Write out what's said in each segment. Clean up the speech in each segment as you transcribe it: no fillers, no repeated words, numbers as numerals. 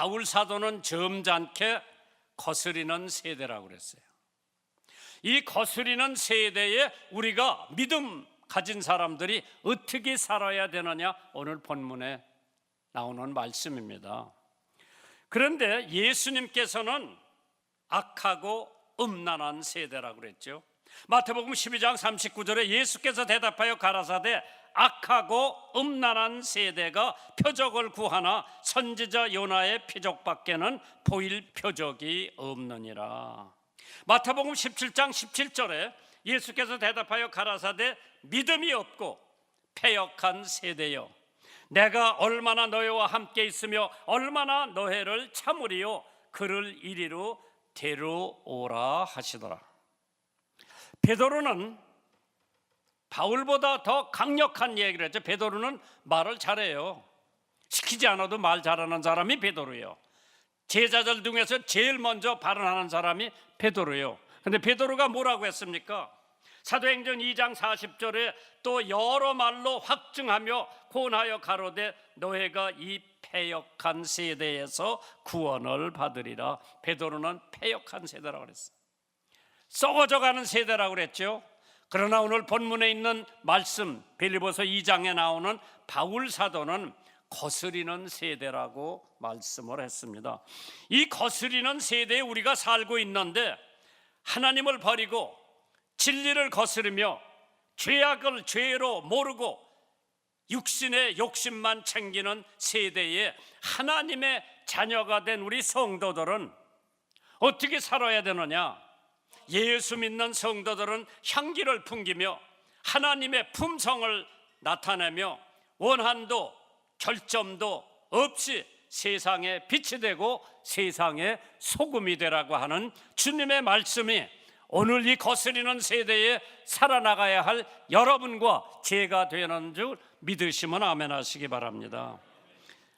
바울 사도는 점잖게 거스리는 세대라고 그랬어요. 이 거스리는 세대에 우리가 믿음 가진 사람들이 어떻게 살아야 되느냐, 오늘 본문에 나오는 말씀입니다. 그런데 예수님께서는 악하고 음란한 세대라고 그랬죠. 마태복음 12장 39절에 예수께서 대답하여 가라사대 악하고 음란한 세대가 표적을 구하나 선지자 요나의 표적밖에는 보일 표적이 없느니라. 마태복음 17장 17절에 예수께서 대답하여 가라사대 믿음이 없고 패역한 세대여, 내가 얼마나 너희와 함께 있으며 얼마나 너희를 참으리요, 그를 이리로 데려오라 하시더라. 베드로는 바울보다 더 강력한 얘기를 했죠. 베드로는 말을 잘해요. 시키지 않아도 말 잘하는 사람이 베드로예요. 제자들 중에서 제일 먼저 발언하는 사람이 베드로예요. 그런데 베드로가 뭐라고 했습니까? 사도행전 2장 40절에 또 여러 말로 확증하며 고하여 가로되 너희가 이 패역한 세대에서 구원을 받으리라. 베드로는 패역한 세대라고 그랬어요. 썩어져가는 세대라고 그랬죠. 그러나 오늘 본문에 있는 말씀 빌립보서 2장에 나오는 바울 사도는 거스리는 세대라고 말씀을 했습니다. 이 거스리는 세대에 우리가 살고 있는데, 하나님을 버리고 진리를 거스르며 죄악을 죄로 모르고 육신의 욕심만 챙기는 세대에 하나님의 자녀가 된 우리 성도들은 어떻게 살아야 되느냐? 예수 믿는 성도들은 향기를 풍기며 하나님의 품성을 나타내며 원한도 결점도 없이 세상에 빛이 되고 세상의 소금이 되라고 하는 주님의 말씀이 오늘 이 거스리는 세대에 살아나가야 할 여러분과 제가 되는 줄 믿으시면 아멘 하시기 바랍니다.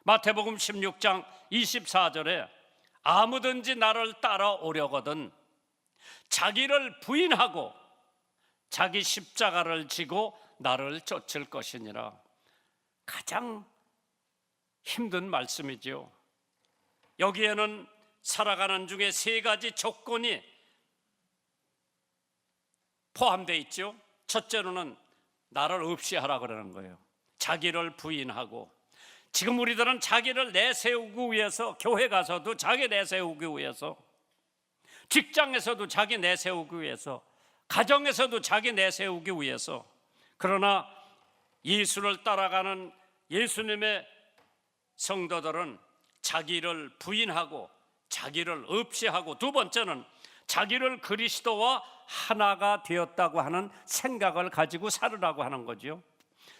마태복음 16장 24절에 아무든지 나를 따라오려거든 자기를 부인하고 자기 십자가를 지고 나를 쫓을 것이니라. 가장 힘든 말씀이죠. 여기에는 살아가는 중에 세 가지 조건이 포함되어 있죠. 첫째로는 나를 없이 하라 그러는 거예요. 자기를 부인하고, 지금 우리들은 자기를 내세우기 위해서, 교회 가서도 자기 내세우기 위해서, 직장에서도 자기 내세우기 위해서, 가정에서도 자기 내세우기 위해서, 그러나 예수를 따라가는 예수님의 성도들은 자기를 부인하고 자기를 없이 하고, 두 번째는 자기를 그리스도와 하나가 되었다고 하는 생각을 가지고 살으라고 하는 거죠.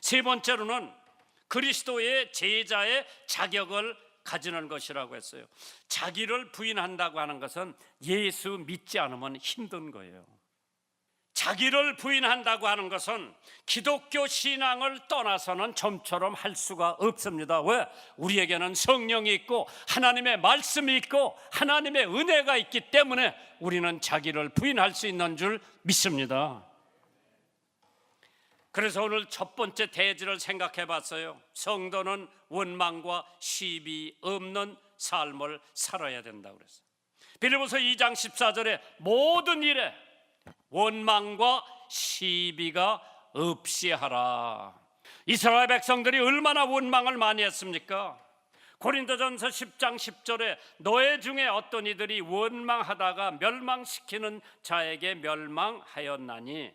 세 번째로는 그리스도의 제자의 자격을 가지는 것이라고 했어요. 자기를 부인한다고 하는 것은 예수 믿지 않으면 힘든 거예요. 자기를 부인한다고 하는 것은 기독교 신앙을 떠나서는 좀처럼 할 수가 없습니다. 왜? 우리에게는 성령이 있고 하나님의 말씀이 있고 하나님의 은혜가 있기 때문에 우리는 자기를 부인할 수 있는 줄 믿습니다. 그래서 오늘 첫 번째 대지를 생각해 봤어요. 성도는 원망과 시비 없는 삶을 살아야 된다고 그랬어요. 빌립보서 2장 14절에 모든 일에 원망과 시비가 없이 하라. 이스라엘 백성들이 얼마나 원망을 많이 했습니까? 고린도전서 10장 10절에 너희 중에 어떤 이들이 원망하다가 멸망시키는 자에게 멸망하였나니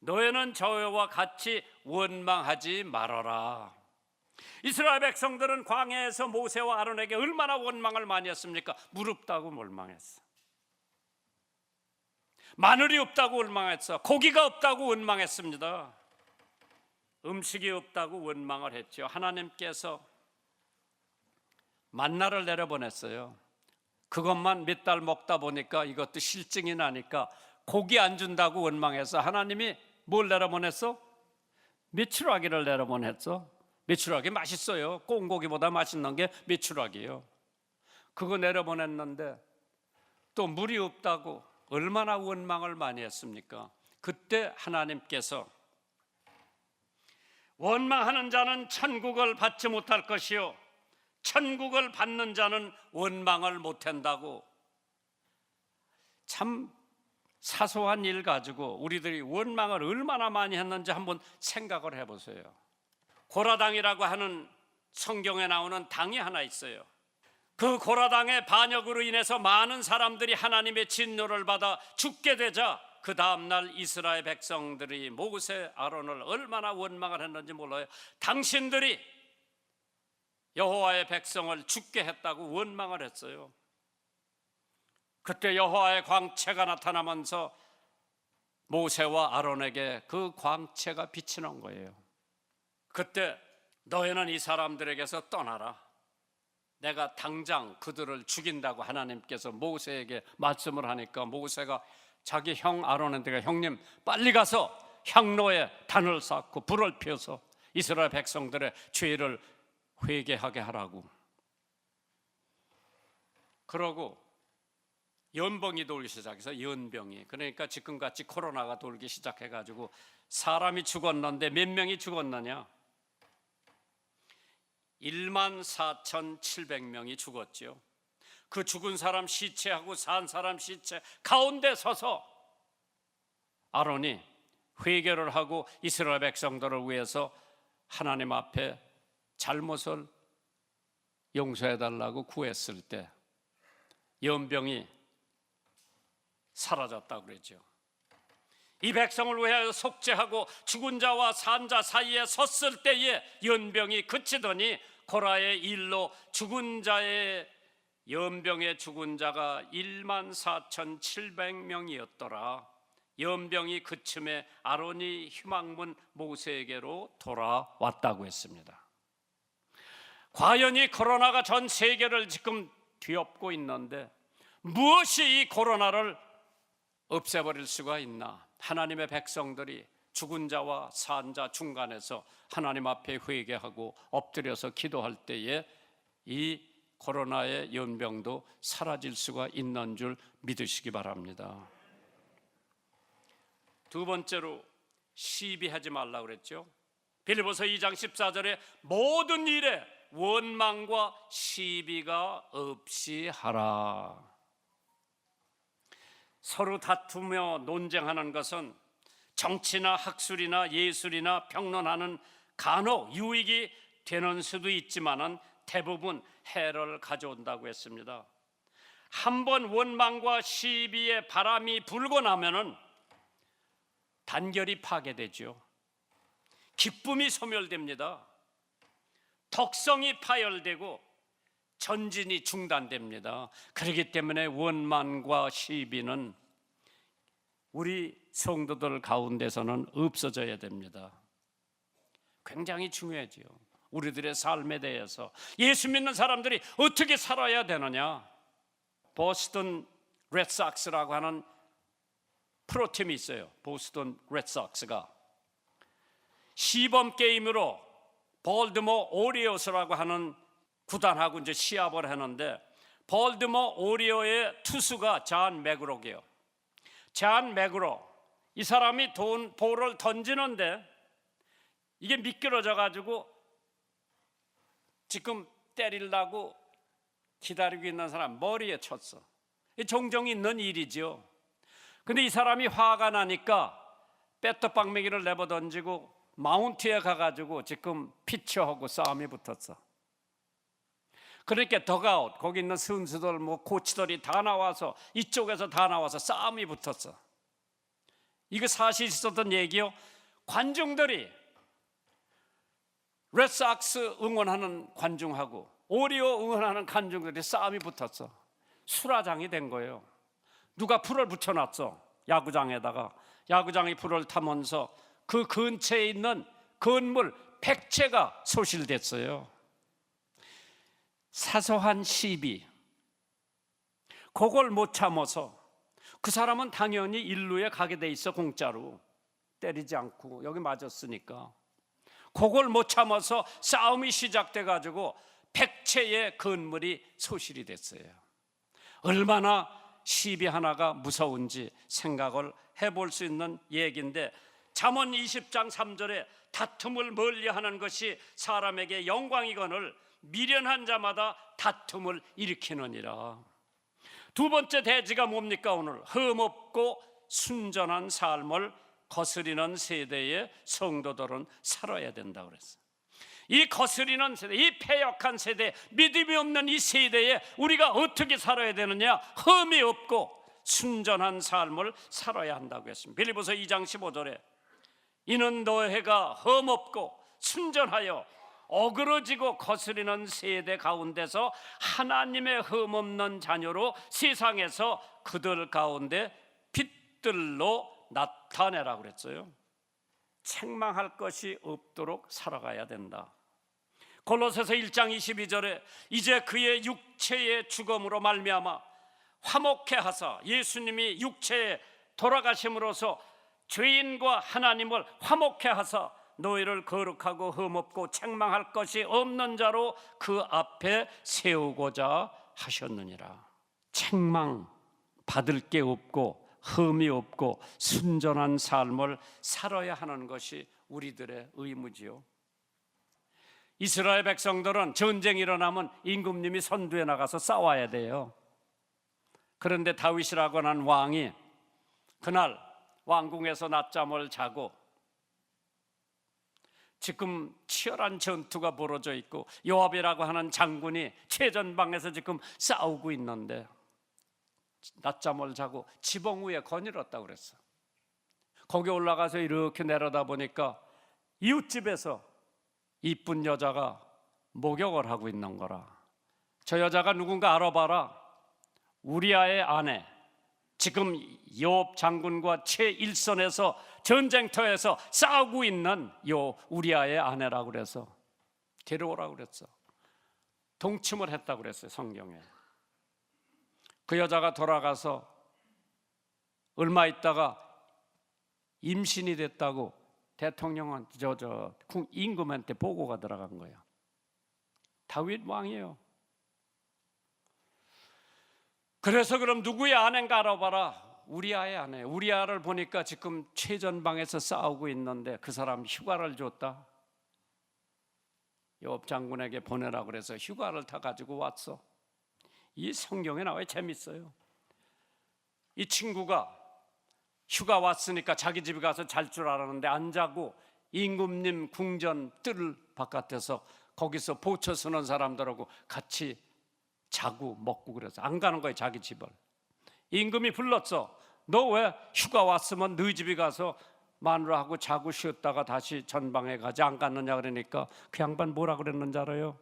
너희는 저와 같이 원망하지 말아라. 이스라엘 백성들은 광야에서 모세와 아론에게 얼마나 원망을 많이 했습니까? 물 없다고 원망했어. 마늘이 없다고 원망했어. 고기가 없다고 원망했습니다. 음식이 없다고 원망을 했죠. 하나님께서 만나를 내려보냈어요. 그것만 몇 달 먹다 보니까 이것도 실증이 나니까 고기 안 준다고 원망해서 하나님이 뭘 내려보냈어? 메추라기를 내려보냈어. 메추라기 맛있어요. 꽁고기보다 맛있는 게 메추라기예요. 그거 내려보냈는데 또 물이 없다고 얼마나 원망을 많이 했습니까? 그때 하나님께서 원망하는 자는 천국을 받지 못할 것이요 천국을 받는 자는 원망을 못한다고. 참 사소한 일 가지고 우리들이 원망을 얼마나 많이 했는지 한번 생각을 해보세요. 고라당이라고 하는 성경에 나오는 당이 하나 있어요. 그 고라당의 반역으로 인해서 많은 사람들이 하나님의 진노를 받아 죽게 되자 그 다음날 이스라엘 백성들이 모세, 아론을 얼마나 원망을 했는지 몰라요. 당신들이 여호와의 백성을 죽게 했다고 원망을 했어요. 그때 여호와의 광채가 나타나면서 모세와 아론에게 그 광채가 비치는 거예요. 그때 너희는 이 사람들에게서 떠나라. 내가 당장 그들을 죽인다고 하나님께서 모세에게 말씀을 하니까 모세가 자기 형 아론한테 형님 빨리 가서 향로에 단을 쌓고 불을 피워서 이스라엘 백성들의 죄를 회개하게 하라고. 그러고 연병이 돌기 시작해서 연병이, 그러니까 지금같이 코로나가 돌기 시작해가지고 사람이 죽었는데 몇 명이 죽었느냐? 14,700명이 죽었죠. 그 죽은 사람 시체하고 산 사람 시체 가운데 서서 아론이 회개를 하고 이스라엘 백성들을 위해서 하나님 앞에 잘못을 용서해달라고 구했을 때 연병이 사라졌다고 그러죠. 이 백성을 위하여 속죄하고 죽은 자와 산 자 사이에 섰을 때에 연병이 그치더니 고라의 일로 죽은 자의 연병의 죽은 자가 14,700명이었더라. 연병이 그침에 아론이 희망문 모세에게로 돌아왔다고 했습니다. 과연 이 코로나가 전 세계를 지금 뒤엎고 있는데 무엇이 이 코로나를 없애버릴 수가 있나? 하나님의 백성들이 죽은 자와 산 자 중간에서 하나님 앞에 회개하고 엎드려서 기도할 때에 이 코로나의 연병도 사라질 수가 있는 줄 믿으시기 바랍니다. 두 번째로 시비하지 말라고 그랬죠. 빌립보서 2장 14절에 모든 일에 원망과 시비가 없이 하라. 서로 다투며 논쟁하는 것은 정치나 학술이나 예술이나 평론하는 간혹 유익이 되는 수도 있지만은 대부분 해를 가져온다고 했습니다. 한번 원망과 시비의 바람이 불고 나면은 단결이 파괴되죠. 기쁨이 소멸됩니다. 덕성이 파열되고 전진이 중단됩니다. 그렇기 때문에 원망과 시비는 우리 성도들 가운데서는 없어져야 됩니다. 굉장히 중요하지요. 우리들의 삶에 대해서 예수 믿는 사람들이 어떻게 살아야 되느냐? 보스턴 레드삭스라고 하는 프로팀이 있어요. 보스턴 레드삭스가 시범 게임으로 볼드모 오리오스라고 하는 구단하고 이제 시합을 하는데 볼드모 오리오의 투수가 존 맥그로게요. 존 맥그로, 이 사람이 볼을 던지는데 이게 미끄러져 가지고 지금 때리려고 기다리고 있는 사람 머리에 쳤어. 종종 있는 일이죠. 근데 이 사람이 화가 나니까 배트방맹이를 내버 던지고 마운트에 가가지고 지금 피처하고 싸움이 붙었어. 그러니까 덕아웃, 거기 있는 선수들 코치들이 다 나와서 이쪽에서 다 나와서 싸움이 붙었어. 이거 사실 있었던 얘기요. 관중들이 레드삭스 응원하는 관중하고 오리오 응원하는 관중들이 싸움이 붙었어. 수라장이 된 거예요. 누가 불을 붙여놨어. 야구장에다가. 야구장이 불을 타면서 그 근처에 있는 건물 100채가 소실됐어요. 사소한 시비, 그걸 못 참아서 그 사람은 당연히 일루에 가게 돼 있어. 공짜로 때리지 않고 여기 맞았으니까. 그걸 못 참아서 싸움이 시작돼 가지고 100채의 건물이 소실이 됐어요. 얼마나 시비 하나가 무서운지 생각을 해볼 수 있는 얘기인데, 잠언 20장 3절에 다툼을 멀리하는 것이 사람에게 영광이거늘 미련한 자마다 다툼을 일으키느니라. 두 번째 대지가 뭡니까? 오늘 흠없고 순전한 삶을 거스리는 세대의 성도들은 살아야 된다고 그랬어요. 이 거스리는 세대, 이 패역한 세대, 믿음이 없는 이 세대에 우리가 어떻게 살아야 되느냐? 흠이 없고 순전한 삶을 살아야 한다고 했습니다. 빌립보서 2장 15절에 이는 너희가 흠없고 순전하여 어그러지고 거스리는 세대 가운데서 하나님의 흠없는 자녀로 세상에서 그들 가운데 빛들로 나타내라고 그랬어요. 책망할 것이 없도록 살아가야 된다. 골로새서 1장 22절에 이제 그의 육체의 죽음으로 말미암아 화목해 하사, 예수님이 육체에 돌아가심으로써 죄인과 하나님을 화목해 하사 너희를 거룩하고 흠없고 책망할 것이 없는 자로 그 앞에 세우고자 하셨느니라. 책망 받을 게 없고 흠이 없고 순전한 삶을 살아야 하는 것이 우리들의 의무지요. 이스라엘 백성들은 전쟁이 일어나면 임금님이 선두에 나가서 싸워야 돼요. 그런데 다윗이라고 하는 왕이 그날 왕궁에서 낮잠을 자고 지금 치열한 전투가 벌어져 있고 요압이라고 하는 장군이 최전방에서 지금 싸우고 있는데 낮잠을 자고 지붕 위에 거닐었다고 그랬어. 거기 올라가서 이렇게 내려다 보니까 이웃집에서 이쁜 여자가 목욕을 하고 있는 거라. 저 여자가 누군가 알아봐라. 우리아의 아내, 지금 요압 장군과 최일선에서 전쟁터에서 싸우고 있는 요 우리아의 아내라고 그래서 데려오라고 그랬어. 동침을 했다고 그랬어요, 성경에. 그 여자가 돌아가서 얼마 있다가 임신이 됐다고 대통령은 임금한테 보고가 들어간 거예요. 다윗 왕이에요. 그래서 그럼 누구의 아내인가 알아봐라. 우리아의 아내. 우리아를 보니까 지금 최전방에서 싸우고 있는데 그 사람 휴가를 줬다. 요압 장군에게 보내라고 그래서 휴가를 타 가지고 왔어. 이 성경에 나와요. 재밌어요. 이 친구가 휴가 왔으니까 자기 집에 가서 잘 줄 알았는데 안 자고 임금님 궁전 뜰 바깥에서 거기서 보초 서는 사람들하고 같이 자고 먹고 그래서 안 가는 거예요, 자기 집을. 임금이 불렀어. 너 왜 휴가 왔으면 너희 집에 가서 마누라하고 자고 쉬었다가 다시 전방에 가지 안 갔느냐 그러니까 그 양반 뭐라 그랬는지 알아요?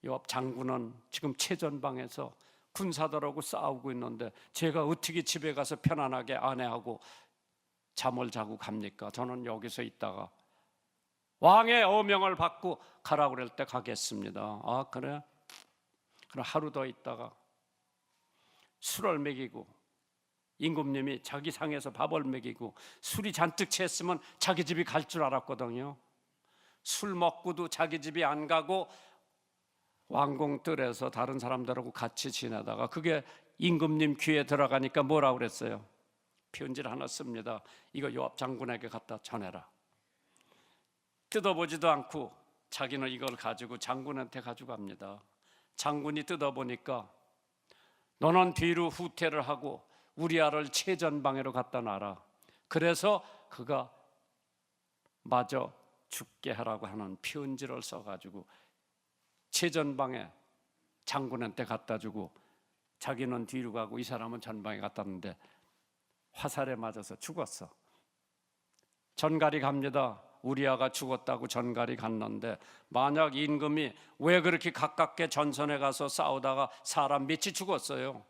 요압 장군은 지금 최전방에서 군사들하고 싸우고 있는데 제가 어떻게 집에 가서 편안하게 아내하고 잠을 자고 갑니까? 저는 여기서 있다가 왕의 어명을 받고 가라고 그럴 때 가겠습니다. 아 그래? 그럼 하루 더 있다가 술을 먹이고 임금님이 자기 상에서 밥을 먹이고 술이 잔뜩 취했으면 자기 집이 갈 줄 알았거든요. 술 먹고도 자기 집이 안 가고 왕궁 뜰에서 다른 사람들하고 같이 지내다가 그게 임금님 귀에 들어가니까 뭐라고 그랬어요? 편지를 하나 씁니다. 이거 요압 장군에게 갖다 전해라. 뜯어보지도 않고 자기는 이걸 가지고 장군한테 가져갑니다. 장군이 뜯어보니까 너는 뒤로 후퇴를 하고 우리아를 최전방으로 갖다 놔라. 그래서 그가 마저 죽게 하라고 하는 편지를 써가지고 최전방에 장군한테 갖다 주고 자기는 뒤로 가고 이 사람은 전방에 갖다 놨는데 화살에 맞아서 죽었어. 전갈이 갑니다. 우리아가 죽었다고 전갈이 갔는데 만약 임금이 왜 그렇게 가깝게 전선에 가서 싸우다가 사람 몇이 죽었어요.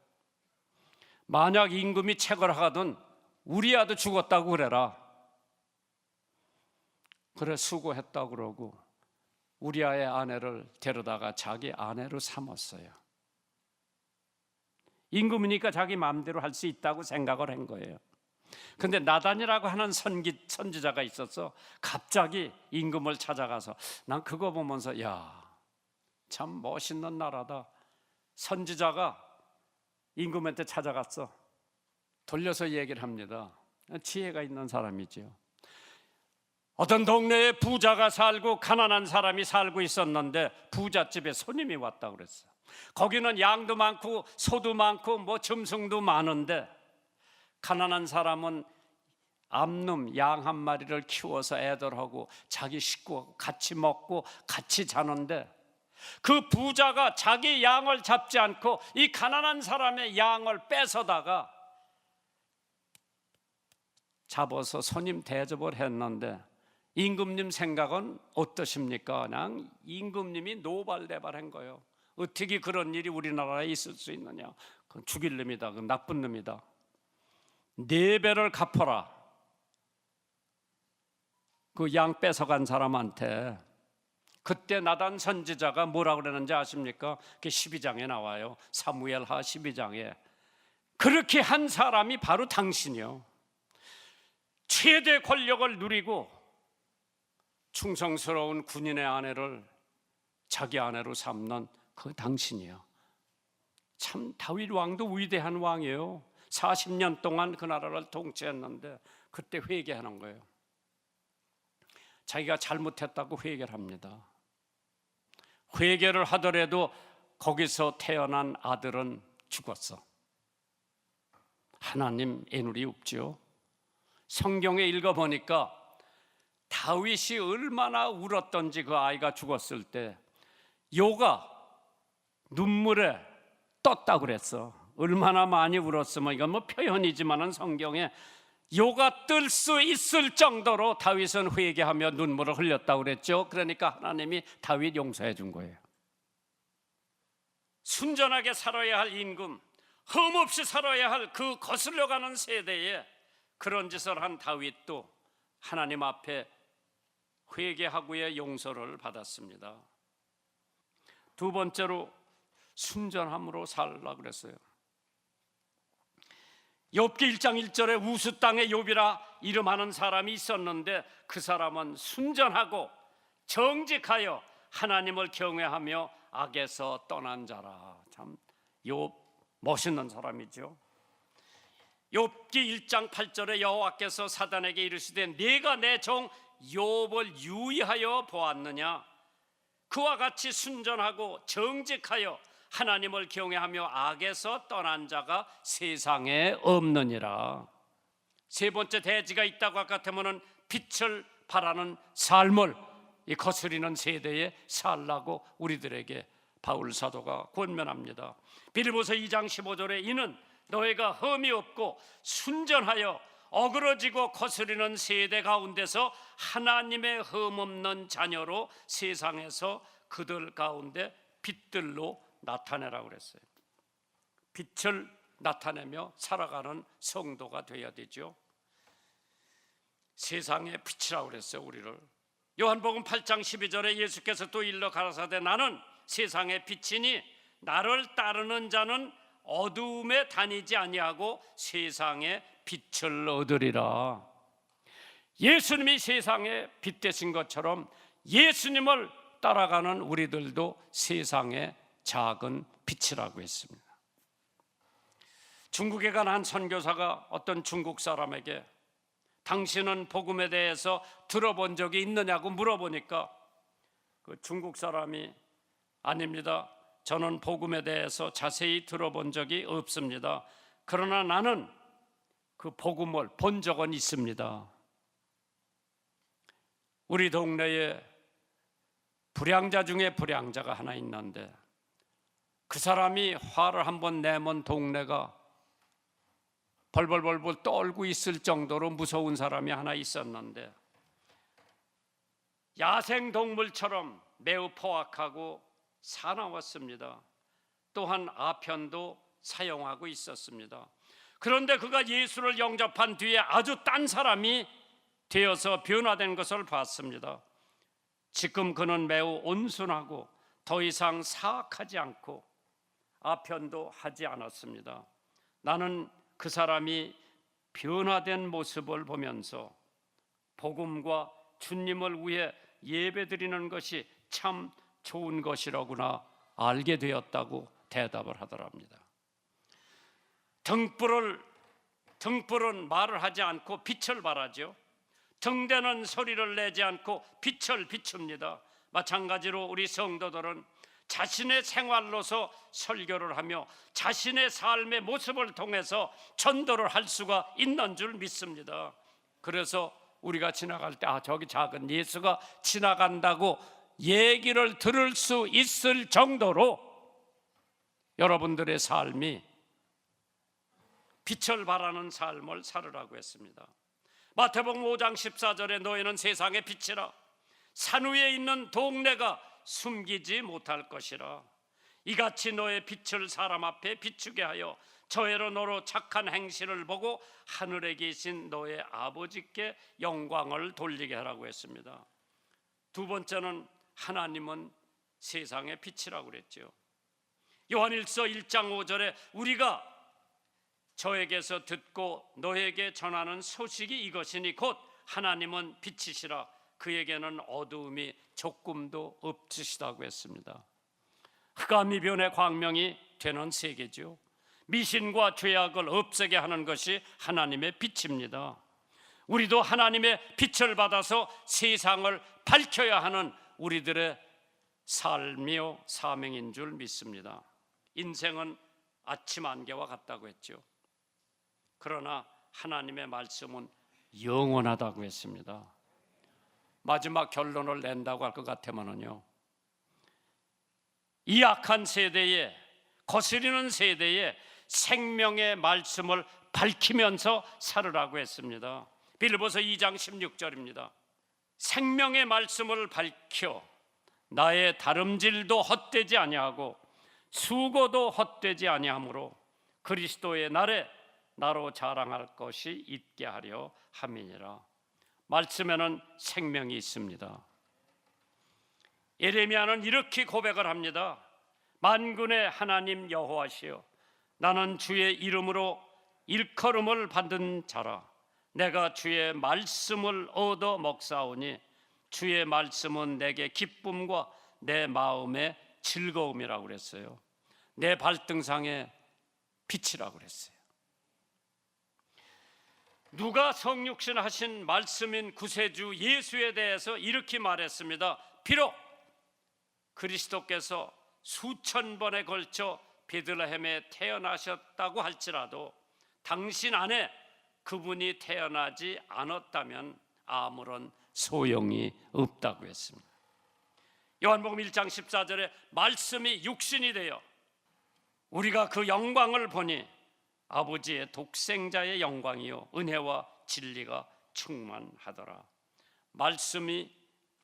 만약 임금이 책을 하거든 우리아도 죽었다고 그래라. 그래 수고했다고 그러고 우리아의 아내를 데려다가 자기 아내로 삼았어요. 임금이니까 자기 마음대로 할 수 있다고 생각을 한 거예요. 근데 나단이라고 하는 선지자가 있어서 갑자기 임금을 찾아가서 난 그거 보면서 야, 참 멋있는 나라다. 선지자가 임금한테 찾아갔어. 돌려서 얘기를 합니다. 지혜가 있는 사람이지요. 어떤 동네에 부자가 살고 가난한 사람이 살고 있었는데 부잣집에 손님이 왔다고 그랬어요. 거기는 양도 많고 소도 많고 뭐 짐승도 많은데 가난한 사람은 암놈 양 한 마리를 키워서 애들하고 자기 식구하고 같이 먹고 같이 자는데, 그 부자가 자기 양을 잡지 않고 이 가난한 사람의 양을 뺏어다가 잡아서 손님 대접을 했는데, 임금님 생각은 어떠십니까? 그냥 임금님이 노발대발한 거예요. 어떻게 그런 일이 우리나라에 있을 수 있느냐? 그건 죽일 놈이다. 그건 나쁜 놈이다. 4배를 갚아라. 그 양 뺏어간 사람한테. 그때 나단 선지자가 뭐라고 그러는지 아십니까? 그게 12장에 나와요. 사무엘하 12장에. 그렇게 한 사람이 바로 당신이요. 최대 권력을 누리고 충성스러운 군인의 아내를 자기 아내로 삼는 그 당신이요. 참 다윗 왕도 위대한 왕이에요. 40년 동안 그 나라를 통치했는데 그때 회개하는 거예요. 자기가 잘못했다고 회개를 합니다. 회개를 하더라도 거기서 태어난 아들은 죽었어. 하나님 애누리 없지요. 성경에 읽어보니까 다윗이 얼마나 울었던지, 그 아이가 죽었을 때 요가 눈물에 떴다고 그랬어. 얼마나 많이 울었으면, 이건 뭐 표현이지만은 성경에 요가 뜰 수 있을 정도로 다윗은 회개하며 눈물을 흘렸다고 그랬죠. 그러니까 하나님이 다윗 용서해 준 거예요. 순전하게 살아야 할 임금, 흠없이 살아야 할 그 거슬려가는 세대에 그런 짓을 한 다윗도 하나님 앞에 회개하고의 용서를 받았습니다. 두 번째로 순전함으로 살라 그랬어요. 욥기 1장 1절에 우스 땅의 욥이라 이름하는 사람이 있었는데 그 사람은 순전하고 정직하여 하나님을 경외하며 악에서 떠난 자라. 참 욥 멋있는 사람이죠. 욥기 1장 8절에 여호와께서 사단에게 이르시되 네가 내 종 욥을 유의하여 보았느냐? 그와 같이 순전하고 정직하여 하나님을 경외하며 악에서 떠난 자가 세상에 없느니라. 세 번째 대지가 있다고 아까 같으면 빛을 발하는 삶을 이 거스리는 세대에 살라고 우리들에게 바울 사도가 권면합니다. 빌립보서 2장 15절에 이는 너희가 흠이 없고 순전하여 어그러지고 거스리는 세대 가운데서 하나님의 흠 없는 자녀로 세상에서 그들 가운데 빛들로 나타내라고 그랬어요. 빛을 나타내며 살아가는 성도가 되어야 되죠. 세상의 빛이라고 그랬어요, 우리를. 요한복음 8장 12절에 예수께서 또 일러 가라사대 나는 세상의 빛이니 나를 따르는 자는 어두움에 다니지 아니하고 세상의 빛을 얻으리라. 예수님이 세상의 빛 되신 것처럼 예수님을 따라가는 우리들도 세상의 작은 빛이라고 했습니다. 중국에 간 한 선교사가 어떤 중국 사람에게 당신은 복음에 대해서 들어본 적이 있느냐고 물어보니까 그 중국 사람이 아닙니다. 저는 복음에 대해서 자세히 들어본 적이 없습니다. 그러나 나는 그 복음을 본 적은 있습니다. 우리 동네에 불량자 중에 불량자가 하나 있는데 그 사람이 화를 한번 내면 동네가 벌벌벌벌 떨고 있을 정도로 무서운 사람이 하나 있었는데 야생동물처럼 매우 포악하고 사나웠습니다. 또한 아편도 사용하고 있었습니다. 그런데 그가 예수를 영접한 뒤에 아주 딴 사람이 되어서 변화된 것을 봤습니다. 지금 그는 매우 온순하고 더 이상 사악하지 않고 아편도 하지 않았습니다. 나는 그 사람이 변화된 모습을 보면서 복음과 주님을 위해 예배드리는 것이 참 좋은 것이라구나 알게 되었다고 대답을 하더랍니다. 등불은 말을 하지 않고 빛을 발하죠. 등대는 소리를 내지 않고 빛을 비춥니다. 마찬가지로 우리 성도들은 자신의 생활로서 설교를 하며 자신의 삶의 모습을 통해서 전도를 할 수가 있는 줄 믿습니다. 그래서 우리가 지나갈 때 저기 작은 예수가 지나간다고 얘기를 들을 수 있을 정도로 여러분들의 삶이 빛을 발하는 삶을 살으라고 했습니다. 마태복음 5장 14절에 너희는 세상의 빛이라. 산 위에 있는 동네가 숨기지 못할 것이라. 이같이 너의 빛을 사람 앞에 비추게 하여 저희로 너로 착한 행실을 보고 하늘에 계신 너의 아버지께 영광을 돌리게 하라고 했습니다. 두 번째는 하나님은 세상의 빛이라고 그랬죠. 요한일서 1장 5절에 우리가 저에게서 듣고 너에게 전하는 소식이 이것이니 곧 하나님은 빛이시라. 그에게는 어두움이 조금도 없으시다고 했습니다. 흑암 이변의 광명이 되는 세계죠. 미신과 죄악을 없애게 하는 것이 하나님의 빛입니다. 우리도 하나님의 빛을 받아서 세상을 밝혀야 하는 우리들의 삶이요 사명인 줄 믿습니다. 인생은 아침 안개와 같다고 했죠. 그러나 하나님의 말씀은 영원하다고 했습니다. 마지막 결론을 낸다고 할 것 같으면요, 이 악한 세대에, 거스리는 세대에 생명의 말씀을 밝히면서 살으라고 했습니다. 빌보서 2장 16절입니다. 생명의 말씀을 밝혀 나의 다름질도 헛되지 아니하고 수고도 헛되지 아니하므로 그리스도의 날에 나로 자랑할 것이 있게 하려 함이니라. 말씀에는 생명이 있습니다. 예레미야는 이렇게 고백을 합니다. 만군의 하나님 여호와시여, 나는 주의 이름으로 일컬음을 받은 자라. 내가 주의 말씀을 얻어 먹사오니 주의 말씀은 내게 기쁨과 내 마음의 즐거움이라고 그랬어요. 내 발등상의 빛이라고 그랬어요. 누가 성육신 하신 말씀인 구세주 예수에 대해서 이렇게 말했습니다. 비록 그리스도께서 수천 번에 걸쳐 베들레헴에 태어나셨다고 할지라도 당신 안에 그분이 태어나지 않았다면 아무런 소용이 없다고 했습니다. 요한복음 1장 14절에 말씀이 육신이 되어 우리가 그 영광을 보니 아버지의 독생자의 영광이요 은혜와 진리가 충만하더라. 말씀이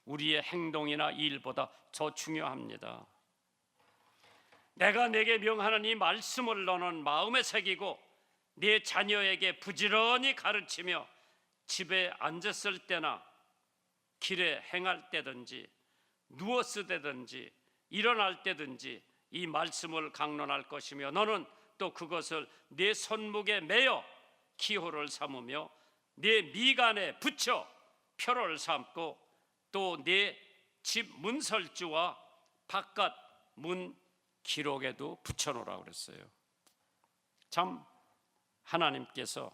우리의 행동이나 일보다 더 중요합니다. 내가 내게 명하는 이 말씀을 너는 마음에 새기고 네 자녀에게 부지런히 가르치며 집에 앉았을 때나 길에 행할 때든지 누웠을 때든지 일어날 때든지 이 말씀을 강론할 것이며 너는 또 그것을 네 손목에 매어 기호를 삼으며 네 미간에 붙여 표를 삼고 또 네 집 문설주와 바깥 문 기록에도 붙여놓으라고 그랬어요. 참 하나님께서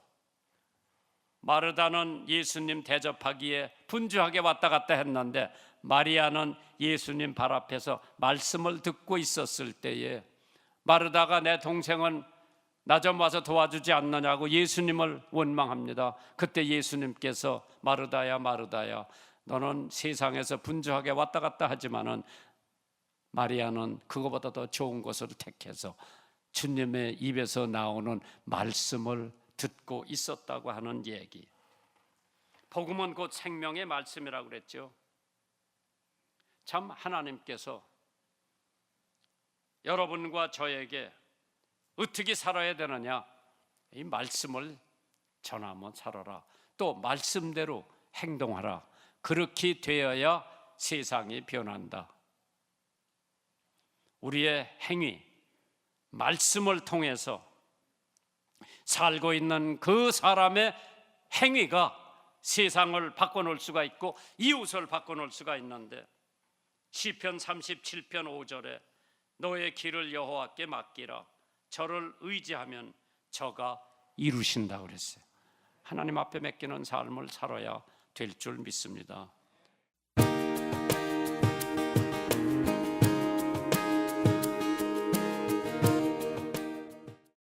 마르다는 예수님 대접하기에 분주하게 왔다 갔다 했는데 마리아는 예수님 발 앞에서 말씀을 듣고 있었을 때에 마르다가 내 동생은 나 좀 와서 도와주지 않느냐고 예수님을 원망합니다. 그때 예수님께서 마르다야 마르다야, 너는 세상에서 분주하게 왔다 갔다 하지만은 마리아는 그거보다 더 좋은 것을 택해서 주님의 입에서 나오는 말씀을 듣고 있었다고 하는 얘기. 복음은 곧 생명의 말씀이라고 그랬죠. 참 하나님께서 여러분과 저에게 어떻게 살아야 되느냐, 이 말씀을 전하며 살아라, 또 말씀대로 행동하라. 그렇게 되어야 세상이 변한다. 우리의 행위, 말씀을 통해서 살고 있는 그 사람의 행위가 세상을 바꿔놓을 수가 있고 이웃을 바꿔놓을 수가 있는데, 시편 37편 5절에 너의 길을 여호와께 맡기라. 저를 의지하면 저가 이루신다고 그랬어요. 하나님 앞에 맡기는 삶을 살아야 될 줄 믿습니다.